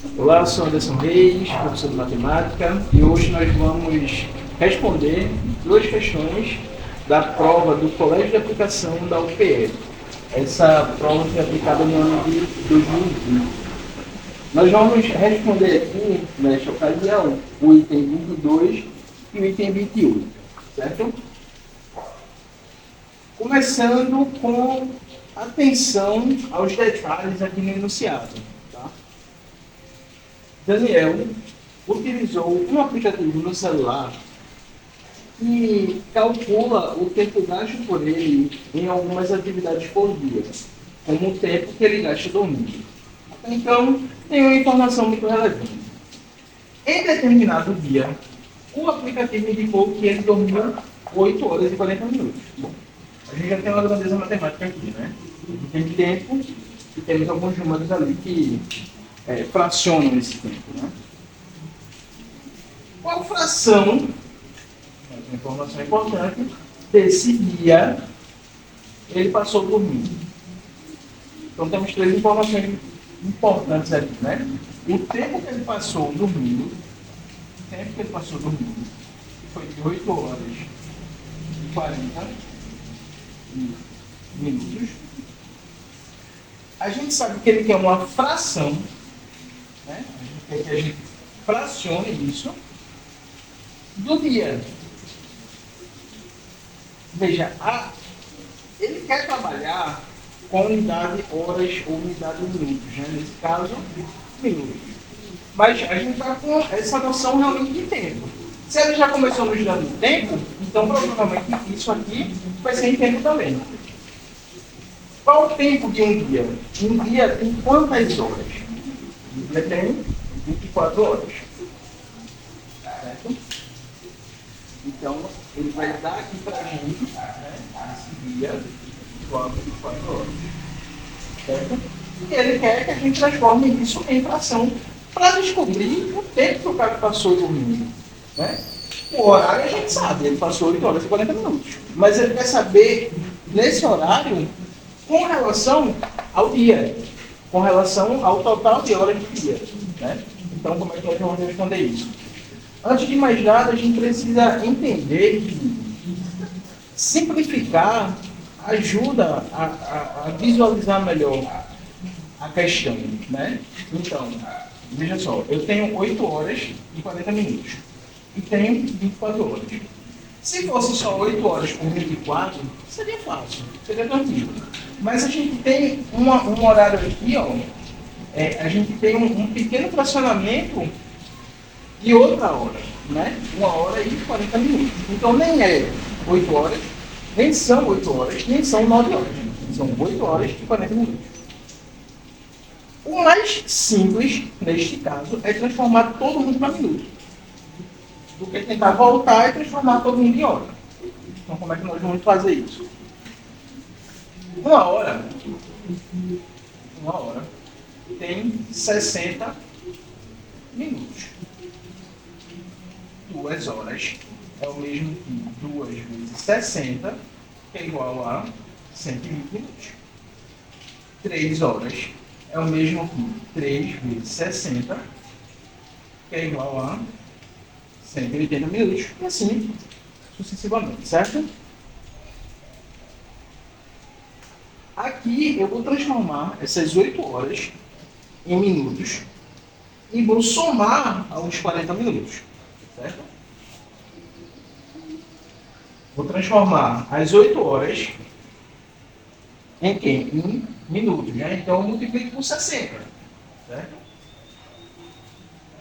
Olá, eu sou Anderson Reis, professor de matemática, e hoje nós vamos responder duas questões da prova do Colégio de Aplicação da UPE. Essa prova foi aplicada no ano de 2020. Nós vamos responder aqui, nesta ocasião, o item 22 e o item 28, certo? Começando com atenção aos detalhes aqui no enunciado. Daniel utilizou um aplicativo no celular que calcula o tempo gasto por ele em algumas atividades por dia, como o tempo que ele gasta dormindo. Então, tem uma informação muito relevante. Em determinado dia, o aplicativo indicou que ele dormiu 8 horas e 40 minutos. Bom, a gente já tem uma grandeza matemática aqui, né? Tem tempo e temos alguns números ali que fracionam esse tempo, né? Qual fração, uma informação importante, desse dia ele passou dormindo? Então temos três informações importantes aqui, né? O tempo que ele passou dormindo, foi de 8 horas e 40 minutos. A gente sabe que ele quer uma fração, né? A gente quer que a gente fracione isso do dia. Veja, ele quer trabalhar com unidade horas ou unidade minutos, né? Nesse caso, minutos. Mas a gente está com essa noção realmente de tempo. Se ele já começou no estudando de tempo, então provavelmente isso aqui vai ser em tempo também. Qual o tempo de um dia? Um dia tem quantas horas? Um dia tem 24 horas. Certo? Então, ele vai dar aqui para a gente, né, esse dia igual a 24 horas. Certo? E ele quer que a gente transforme isso em fração para descobrir o tempo que o cara passou dormindo. Né? O horário a gente sabe, ele passou 8 horas e 40 minutos. Mas ele quer saber, nesse horário, com relação ao dia, com relação ao total de horas do dia. Né? Então, como é que nós vamos responder isso? Antes de mais nada, a gente precisa entender que simplificar ajuda a visualizar melhor a questão. Né? Então, veja só, eu tenho 8 horas e 40 minutos e tenho 24 horas. Se fosse só 8 horas por 24, seria fácil, seria tranquilo. Mas a gente tem um horário aqui, ó, a gente tem um pequeno fracionamento de outra hora, né? 1 hora e 40 minutos. Então nem é 8 horas, nem são 8 horas, nem são 9 horas. São 8 horas e 40 minutos. O mais simples, neste caso, é transformar todo mundo para minuto. Do que tentar voltar e transformar todo mundo em hora. Então como é que nós vamos fazer isso? Uma hora tem 60 minutos. 2 horas é o mesmo que 2 vezes 60, que é igual a 120 minutos. 3 horas é o mesmo que 3 vezes 60, que é igual a 180 minutos. E assim sucessivamente, certo? Aqui eu vou transformar essas 8 horas em minutos e vou somar aos 40 minutos. Certo? Vou transformar as 8 horas em quê? Em minutos. Né? Então eu multiplico por 60. Certo?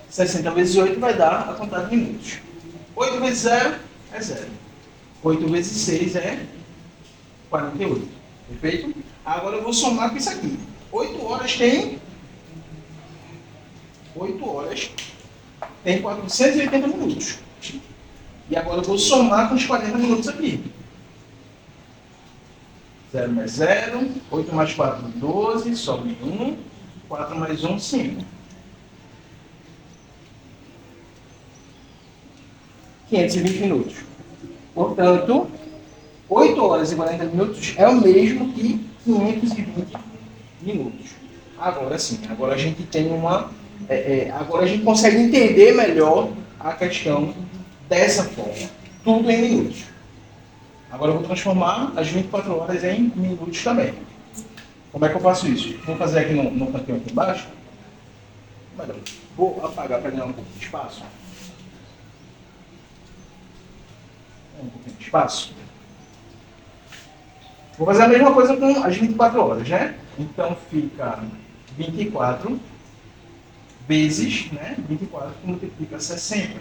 60 vezes 8 vai dar a quantidade de minutos. 8 vezes 0 é 0. 8 vezes 6 é 48. Perfeito? Agora eu vou somar com isso aqui. 8 horas tem 480 minutos. E agora eu vou somar com os 40 minutos aqui. 0 mais 0, 8 mais 4, 12, sobe 1, 4 mais 1, 5. 520 minutos. Portanto, 8 horas e 40 minutos é o mesmo que 520 minutos. Agora sim, agora a gente tem uma Agora a gente consegue entender melhor a questão dessa forma. Tudo em minutos. Agora eu vou transformar as 24 horas em minutos também. Como é que eu faço isso? Vou fazer aqui no cantinho aqui embaixo. Vou apagar para ganhar um pouco de espaço. Um pouquinho de espaço. Vou fazer a mesma coisa com as 24 horas, né? Então fica 24 vezes, né? 24 que multiplica 60.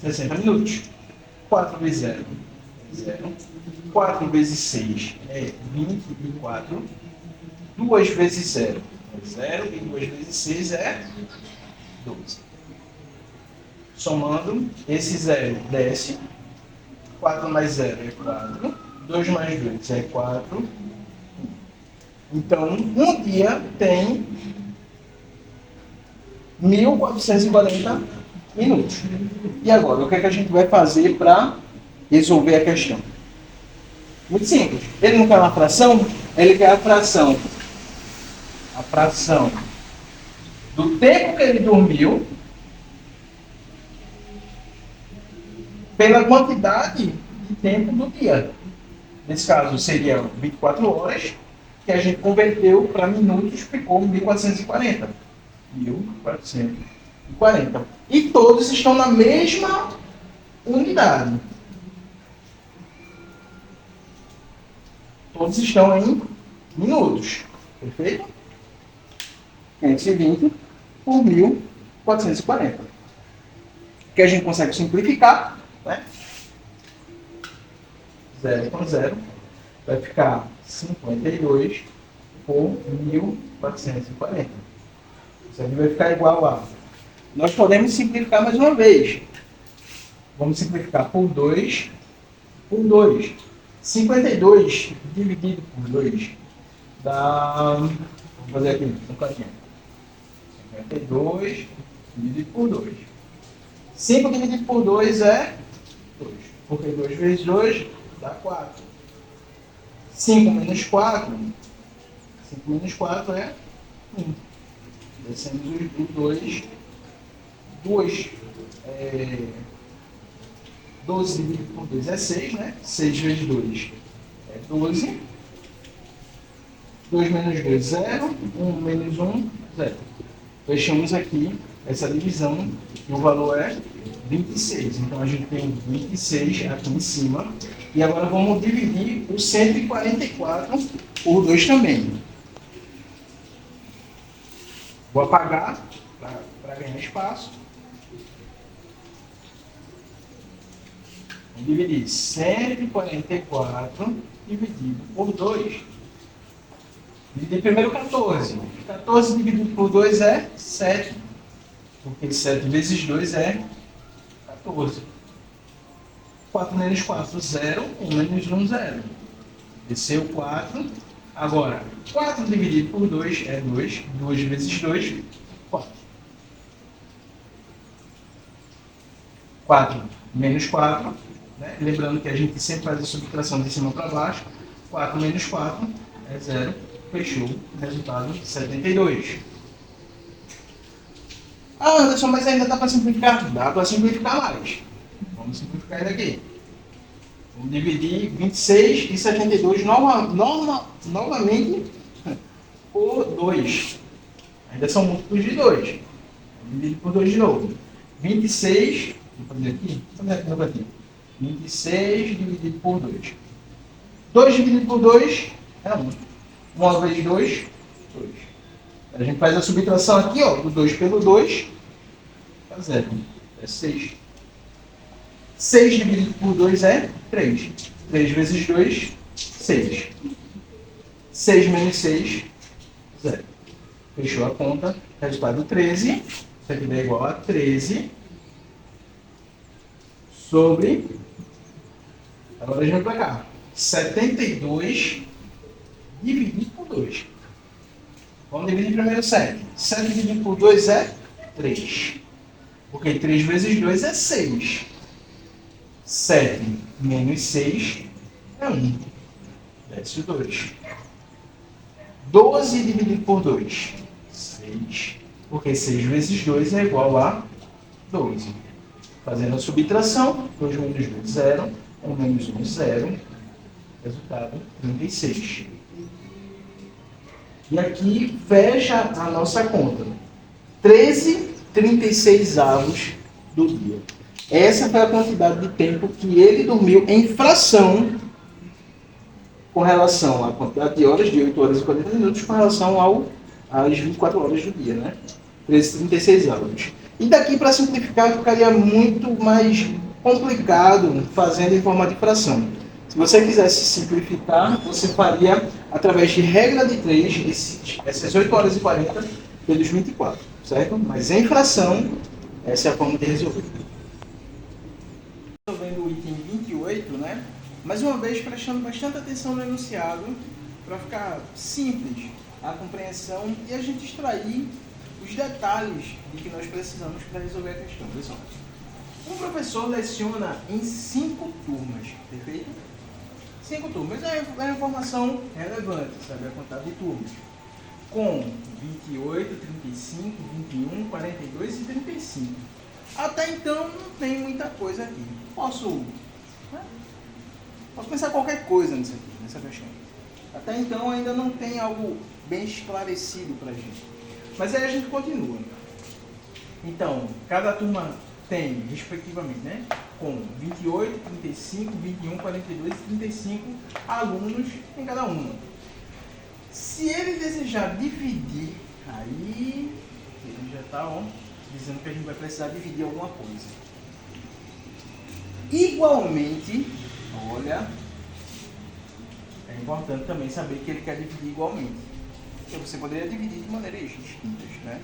60 minutos. 4 vezes 0, 0. 4 vezes 6 é 24. 2 vezes 0 é 0. E 2 vezes 6 é 12. Somando, esse 0 desce. 4 mais 0 é 4. 2 mais 2 é 4. Então, um dia tem 1440 minutos. E agora, o que é que a gente vai fazer para resolver a questão? Muito simples. Ele não quer uma fração? Ele quer a fração do tempo que ele dormiu pela quantidade de tempo do dia. Nesse caso, seria 24 horas, que a gente converteu para minutos, ficou 1440. 1440. E todos estão na mesma unidade. Todos estão em minutos. Perfeito? 520 por 1440. Que a gente consegue simplificar, né? 0 com 0 vai ficar 52 por 1440. Isso aqui vai ficar igual a... Nós podemos simplificar mais uma vez. Vamos simplificar por 2 por 2. 52 dividido por 2 dá... Vamos fazer aqui um cantinho. 52 dividido por 2. 5 dividido por 2 é 2. Porque 2 vezes 2 dá 4. 5 menos 4. 5 menos 4 é 1. Descemos o 2. 12 dividido por 2 é 6, né? 6 vezes 2 é 12. 2 menos 2, 0. 1 menos 1, 0. Fechamos aqui essa divisão e o valor é 26. Então a gente tem 26 aqui em cima. E agora vamos dividir o 144 por 2 também. Vou apagar para ganhar espaço. Vamos dividir 144 dividido por 2. Dividir primeiro 14. 14 dividido por 2 é 7. Porque 7 vezes 2 é 14. 4 menos 4, 0. 1 menos 1, 0. Desceu 4. Agora, 4 dividido por 2 é 2. 2 vezes 2, 4. 4 menos 4. Né? Lembrando que a gente sempre faz a subtração de cima para baixo. 4 menos 4 é 0. Fechou. Resultado 72. Ah, Anderson, mas ainda dá para simplificar? Dá para simplificar mais. Vamos simplificar isso aqui. Vamos dividir 26 e 72 novamente por 2. Ainda são múltiplos de 2. Vamos dividir por 2 de novo. 26, vou fazer aqui, no cantinho. 26 dividido por 2. 2 dividido por 2 é 1. 1 vezes 2, 2. A gente faz a subtração aqui, ó, do 2 pelo 2, dá 0. É 6. 6 dividido por 2 é 3. 3 vezes 2, 6. 6 menos 6, 0. Fechou a conta. Resultado 13. Isso aqui dá igual a 13 sobre... Agora a gente vai para cá. 72 dividido por 2. Vamos dividir primeiro 7. 7 dividido por 2 é 3. Porque 3 vezes 2 é 6. 7 menos 6 é 1. Desce 2. 12 dividido por 2. 6. Porque 6 vezes 2 é igual a 12. Fazendo a subtração, 2 menos 2, 0. 1 menos 1, 0. Resultado, 36. E aqui fecha a nossa conta. 13,36 do dia. Essa foi a quantidade de tempo que ele dormiu em fração com relação à quantidade de horas, de 8 horas e 40 minutos, com relação às 24 horas do dia, né? 13,36. E daqui para simplificar ficaria muito mais complicado fazendo em forma de fração. Se você quisesse simplificar, você faria através de regra de 3, essas 8 horas e 40 pelos 24, certo? Mas em fração, essa é a forma de resolver. Estou vendo o item 28, né? Mais uma vez, prestando bastante atenção no enunciado, para ficar simples a compreensão e a gente extrair os detalhes de que nós precisamos para resolver a questão. Pessoal, um professor leciona em 5 turmas, perfeito? 5 turmas é uma informação relevante, sabe a quantidade de turmas. Com 28, 35, 21, 42 e 35. Até então não tem muita coisa aqui. Posso pensar qualquer coisa nisso aqui, nessa questão. Até então ainda não tem algo bem esclarecido para a gente. Mas aí a gente continua. Então, cada turma tem, respectivamente, né, com 28, 35, 21, 42 e 35 alunos em cada uma. Se ele desejar dividir, aí ele já está dizendo que a gente vai precisar dividir alguma coisa. Igualmente, olha, é importante também saber que ele quer dividir igualmente. Porque você poderia dividir de maneiras distintas, né?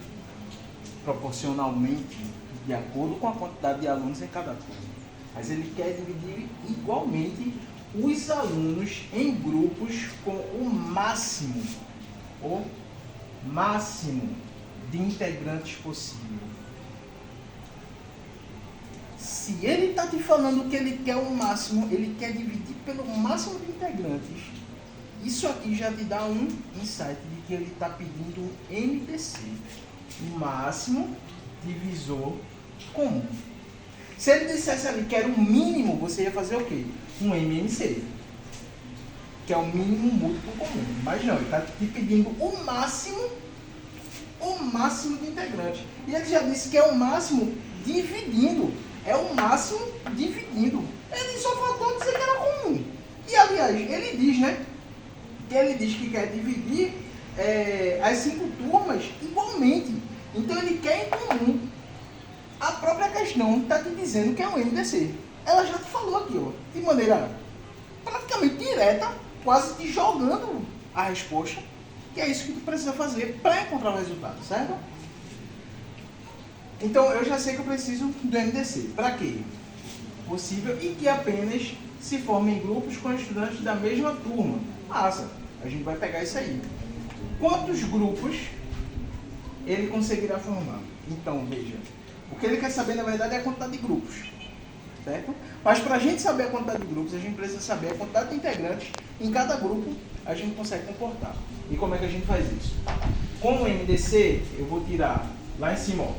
Proporcionalmente, de acordo com a quantidade de alunos em cada turma. Mas ele quer dividir igualmente os alunos em grupos com o máximo de integrantes possível. Se ele está te falando que ele quer o máximo, ele quer dividir pelo máximo de integrantes, isso aqui já te dá um insight de que ele está pedindo um MDC, o máximo divisor comum. Se ele dissesse ali que era o mínimo, você ia fazer o quê? Um MMC, que é o mínimo múltiplo comum. Mas não, ele está te pedindo o máximo de integrantes. E ele já disse que é o máximo dividindo. É o máximo dividindo. Ele só faltou dizer que era comum. E aliás, ele diz, né? Que ele diz que quer dividir as 5 turmas igualmente. Então ele quer em comum. A própria questão está te dizendo que é um MDC. Ela já te falou aqui, ó, de maneira praticamente direta, quase te jogando a resposta, que é isso que tu precisa fazer para encontrar o resultado, certo? Então eu já sei que eu preciso do MDC. Para quê? Possível e que apenas se formem grupos com estudantes da mesma turma. Massa, a gente vai pegar isso aí. Quantos grupos ele conseguirá formar? Então, veja, o que ele quer saber, na verdade, é a quantidade de grupos, certo? Mas para a gente saber a quantidade de grupos, a gente precisa saber a quantidade de integrantes em cada grupo a gente consegue comportar. E como é que a gente faz isso? Com o MDC, eu vou tirar lá em cima, ó,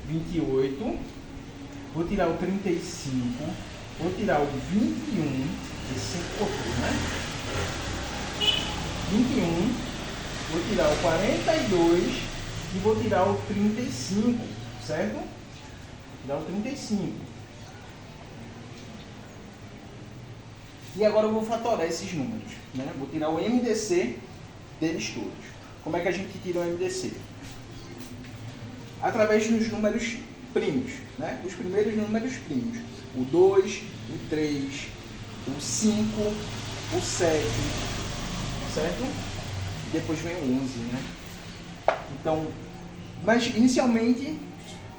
28, vou tirar o 35, vou tirar o 21, esse cortou, né? 21, vou tirar o 42 e vou tirar o 35, certo? Vou tirar o 35. E agora eu vou fatorar esses números, né? Vou tirar o MDC deles todos. Como é que a gente tira o MDC? Através dos números primos, né? Os primeiros números primos. O 2, o 3, o 5, o 7, certo? Depois vem o 11, né? Então, mas inicialmente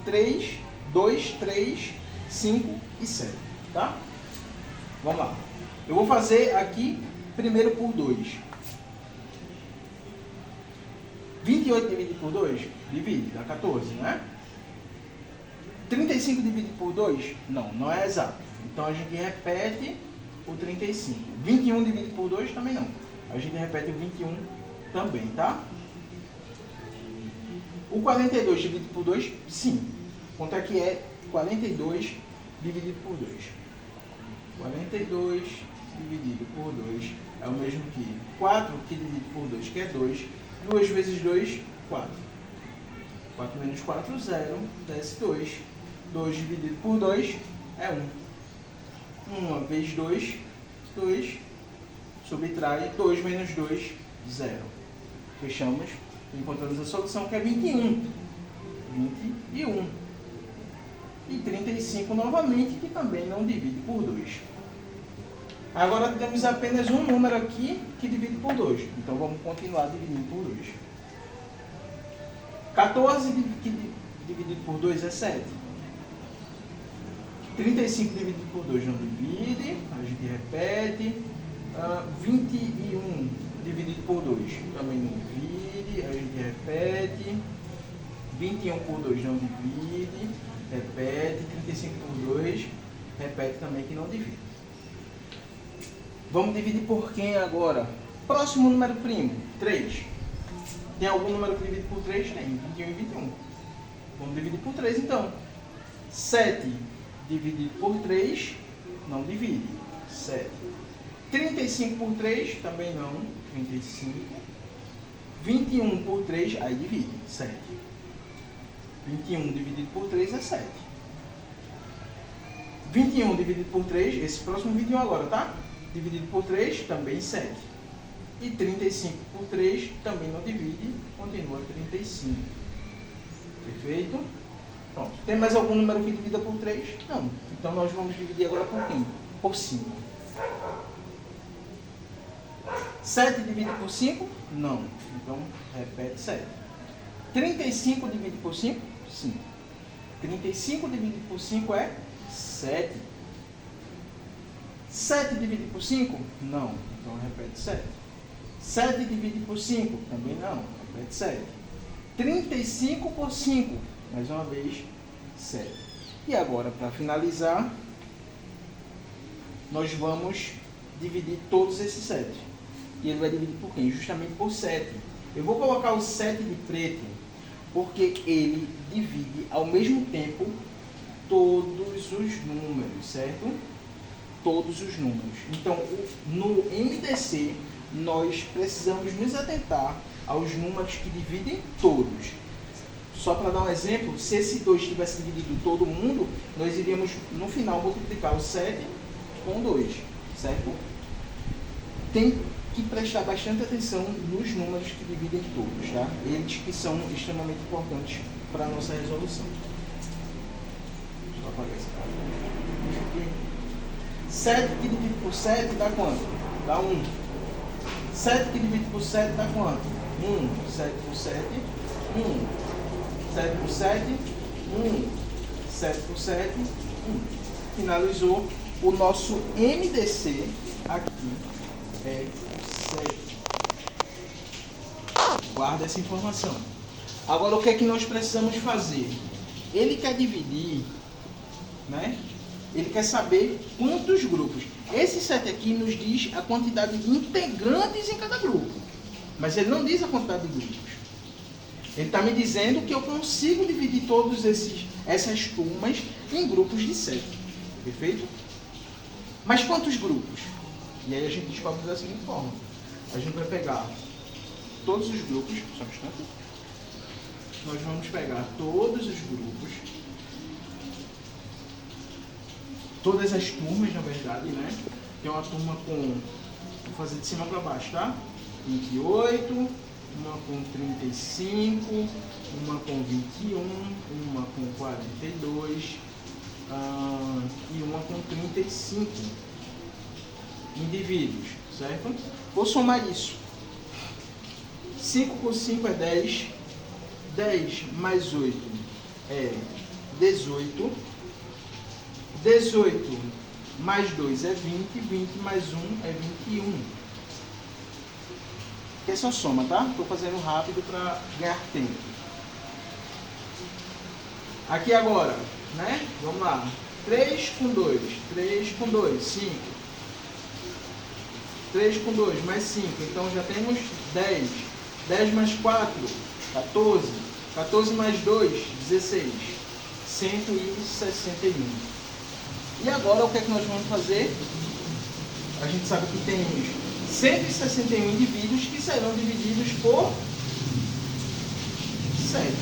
3, 2, 3, 5 e 7, tá? Vamos lá. Eu vou fazer aqui primeiro por 2. 28 dividido por 2? Divide, dá 14, né? 35 dividido por 2? Não, não é exato. Então a gente repete o 35. 21 dividido por 2 também não. A gente repete o 21 também, tá? O 42 dividido por 2, sim. Quanto é que é 42 dividido por 2? 42 dividido por 2 é o mesmo que 4 que dividido por 2, que é 2. 2 vezes 2, 4. 4 menos 4, 0. Desce 2. 2 dividido por 2 é 1. 1 vezes 2, 2. Subtrai 2 menos 2, 0. Fechamos. Encontramos a solução, que é 21. 21. E 35 novamente, que também não divide por 2. Agora temos apenas um número aqui que divide por 2. Então vamos continuar dividindo por 2. 14 dividido por 2 é 7. 35 dividido por 2 não divide, a gente repete. 21 dividido por 2 também não divide, a gente repete. 21 por 2 não divide, repete. 35 por 2, repete também que não divide. Vamos dividir por quem agora? Próximo número primo, 3. Tem algum número que divide por 3? Tem, 21 e 21. Vamos dividir por 3 então. 7 dividido por 3 não divide, 7. 35 por 3 também não, 35. 21 por 3, aí divide, 7. 21 dividido por 3 é 7. 21 dividido por 3, esse próximo 21 agora, tá? Dividido por 3, também 7. E 35 por 3 também não divide, continua 35. Perfeito? Pronto. Tem mais algum número que divida por 3? Não. Então nós vamos dividir agora por quem? Por 5. 7 dividido por 5? Não. Então repete 7. 35 dividido por 5? Sim. 35 dividido por 5 é 7. 7 dividido por 5? Não. Então repete 7. 7 dividido por 5? Também não. Repete 7. 35 por 5? Mais uma vez, 7. E agora, para finalizar, nós vamos dividir todos esses 7. E ele vai dividir por quem? Justamente por 7. Eu vou colocar o 7 de preto, porque ele divide ao mesmo tempo todos os números, certo? Todos os números. Então, no MDC, nós precisamos nos atentar aos números que dividem todos. Só para dar um exemplo, se esse 2 tivesse dividido todo mundo, nós iríamos, no final, multiplicar o 7 com 2, certo? Tem que prestar bastante atenção nos números que dividem todos, tá? Eles que são extremamente importantes para a nossa resolução. Deixa eu apagar esse cara. 7 que divide por 7 dá quanto? Dá 1. 7 que divide por 7 dá quanto? 1. 7 por 7, 1. 7 por 7, 1. 7 por 7, 1. Finalizou. O nosso MDC aqui é 7. Guarda essa informação. Agora, o que é que nós precisamos fazer? Ele quer dividir, né? Ele quer saber quantos grupos. Esse 7 aqui nos diz a quantidade de integrantes em cada grupo. Mas ele não diz a quantidade de grupos. Ele está me dizendo que eu consigo dividir todas essas turmas em grupos de 7. Perfeito? Mas quantos grupos? E aí a gente descobre da seguinte forma. A gente vai pegar todos os grupos, só um instante. Nós vamos pegar todos os grupos, todas as turmas, na verdade, né? Tem uma turma com, vou fazer de cima para baixo, tá? 28, uma com 35, uma com 21, uma com 42 e uma com 35 indivíduos, certo? Vou somar isso. 5 por 5 é 10, 10 mais 8 é 18, 18 mais 2 é 20, 20 mais 1 é 21. Que é só soma, tá? Estou fazendo rápido para ganhar tempo. Aqui agora, né? Vamos lá. 3 com 2, 3 com 2, 5. 3 com 2 mais 5, então já temos 10. 10 mais 4, 14. 14 mais 2, 16. 161. E agora o que é que nós vamos fazer? A gente sabe que temos 161 indivíduos que serão divididos por 7,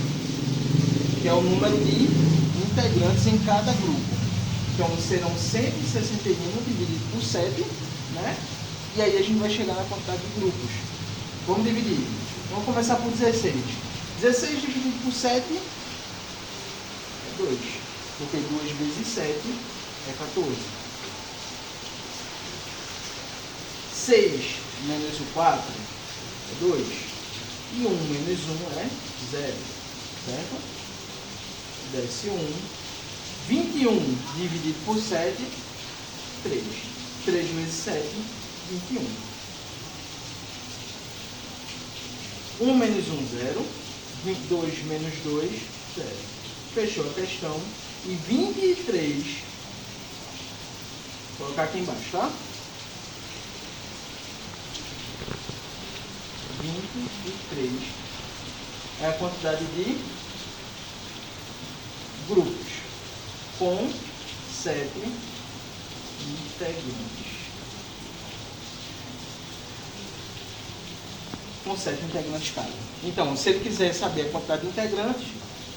que é o número de integrantes em cada grupo. Então serão 161 dividido por 7, né? E aí a gente vai chegar na quantidade de grupos. Vamos dividir. Vamos começar por 16. 16 dividido por 7 é 2, porque 2 vezes 7 é 14. 6 menos o 4 é 2. E 1 menos 1 é 0. Certo? Desce 1. 21 dividido por 7, 3. 3 vezes 7, 21. 1 menos 1, 0. 22 menos 2, 0. Fechou a questão. E 23, vou colocar aqui embaixo, tá? 23 é a quantidade de grupos com 7 integrantes. Com 7 integrantes cada. Então, se ele quiser saber a quantidade de integrantes,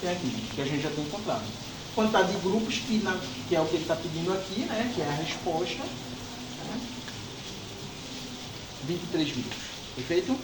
tem aqui, que a gente já tem encontrado. Quantidade de grupos, que é o que ele está pedindo aqui, né? Que é a resposta. Né? 23 grupos. Perfeito?